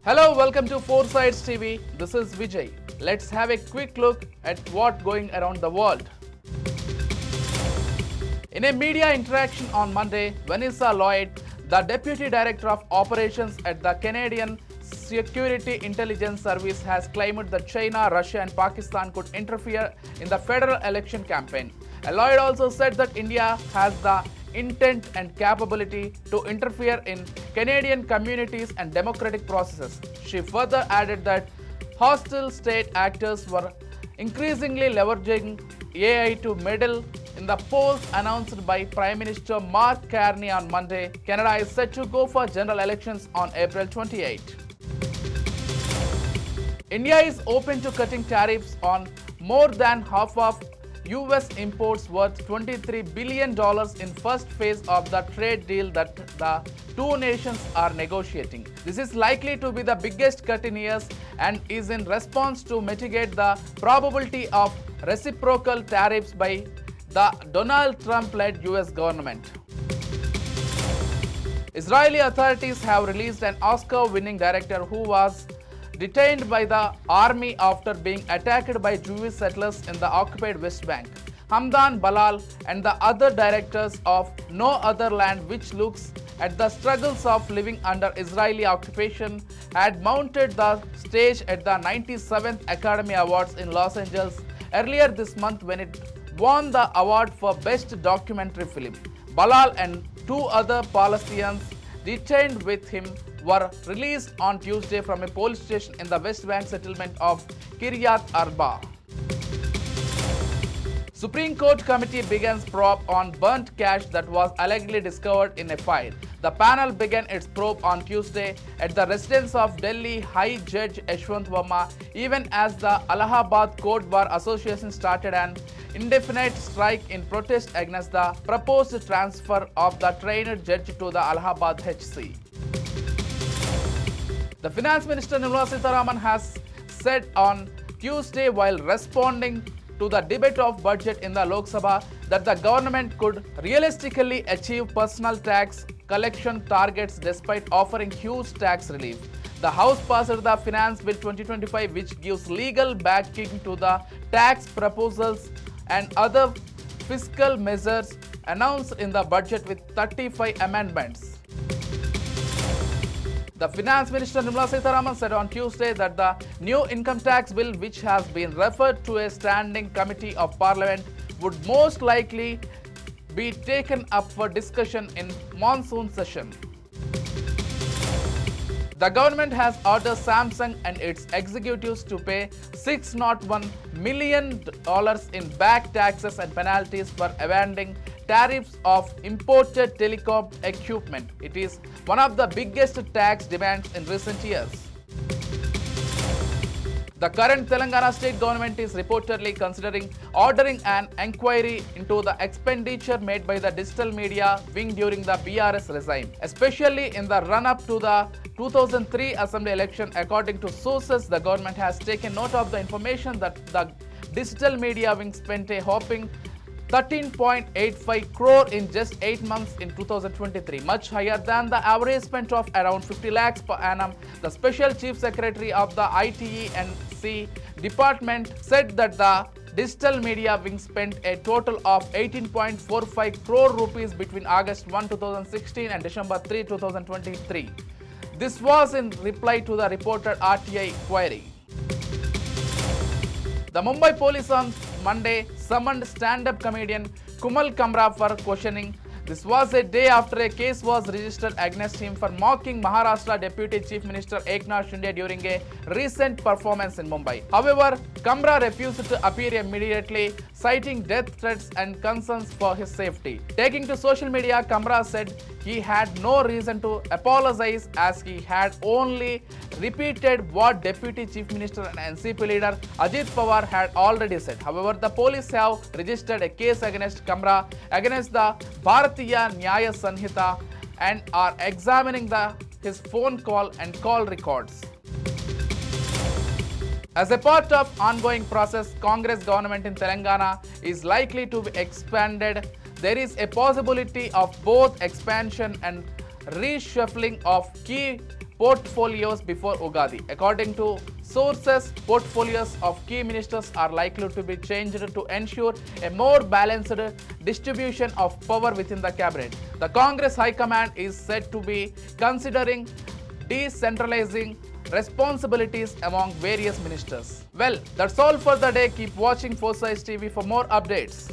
Hello, welcome to Four Sides TV. This is Vijay. Let's have a quick look at what's going around the world. In a media interaction on Monday, Vanessa Lloyd, the Deputy Director of Operations at the Canadian Security Intelligence Service, has claimed that China, Russia and Pakistan could interfere in the federal election campaign. Lloyd also said that India has the intent and capability to interfere in Canadian communities and democratic processes. She further added that hostile state actors were increasingly leveraging AI to meddle in the polls announced by Prime Minister Mark Carney on Monday. Canada is set to go for general elections on April 28. India is open to cutting tariffs on more than half of US imports worth $23 billion in first phase of the trade deal that the two nations are negotiating. This is likely to be the biggest cut in years and is in response to mitigate the probability of reciprocal tariffs by the Donald Trump-led US government. Israeli authorities have released an Oscar-winning director who was detained by the army after being attacked by Jewish settlers in the occupied West Bank. Hamdan Ballal and the other directors of No Other Land, which looks at the struggles of living under Israeli occupation, had mounted the stage at the 97th Academy Awards in Los Angeles earlier this month when it won the award for Best Documentary Film. Ballal and two other Palestinians detained with him were released on Tuesday from a police station in the West Bank settlement of Kiryat Arba. Supreme Court committee begins probe on burnt cash that was allegedly discovered in a file. The panel began its probe on Tuesday at the residence of Delhi High Judge Yashwant Verma, even as the Allahabad Court Bar Association started an indefinite strike in protest against the proposed transfer of the trained judge to the Allahabad HC. The Finance Minister Nirmala Sitharaman has said on Tuesday while responding to the debate of budget in the Lok Sabha that the government could realistically achieve personal tax collection targets despite offering huge tax relief. The House passed the Finance Bill 2025, which gives legal backing to the tax proposals and other fiscal measures announced in the budget with 35 amendments. The Finance Minister Nirmala Sitharaman said on Tuesday that the new income tax bill, which has been referred to a standing committee of Parliament, would most likely be taken up for discussion in monsoon session. The government has ordered Samsung and its executives to pay $601 million in back taxes and penalties for evading tariffs of imported telecom equipment. It is one of the biggest tax demands in recent years. The current Telangana state government is reportedly considering ordering an inquiry into the expenditure made by the digital media wing during the BRS regime, especially in the run-up to the 2003 assembly election. According to sources, the government has taken note of the information that the digital media wing spent a whopping 13.85 crore in just 8 months in 2023, much higher than the average spend of around 50 lakhs per annum. The Special Chief Secretary of the ITE&C department said that the digital media wing spent a total of 18.45 crore rupees between August 1, 2016 and December 3, 2023. This was in reply to the reported RTI query. The Mumbai police on Monday summoned stand-up comedian Kumal Kamra for questioning. This was a day after a case was registered against him for mocking Maharashtra Deputy Chief Minister Eknath Shinde during a recent performance in Mumbai. However, Kamra refused to appear immediately, citing death threats and concerns for his safety. Taking to social media, Kamra said he had no reason to apologize as he had only repeated what Deputy Chief Minister and NCP leader Ajit Pawar had already said. However, the police have registered a case against Kamra against the Bharatiya Nyaya Sanhita and are examining his phone call and call records. As a part of ongoing process, Congress government in Telangana is likely to be expanded. There is a possibility of both expansion and reshuffling of key portfolios before Ugadi. According to sources, portfolios of key ministers are likely to be changed to ensure a more balanced distribution of power within the cabinet. The Congress High Command is said to be considering decentralizing responsibilities among various ministers. Well, that's all for the day. Keep watching Foresight TV for more updates.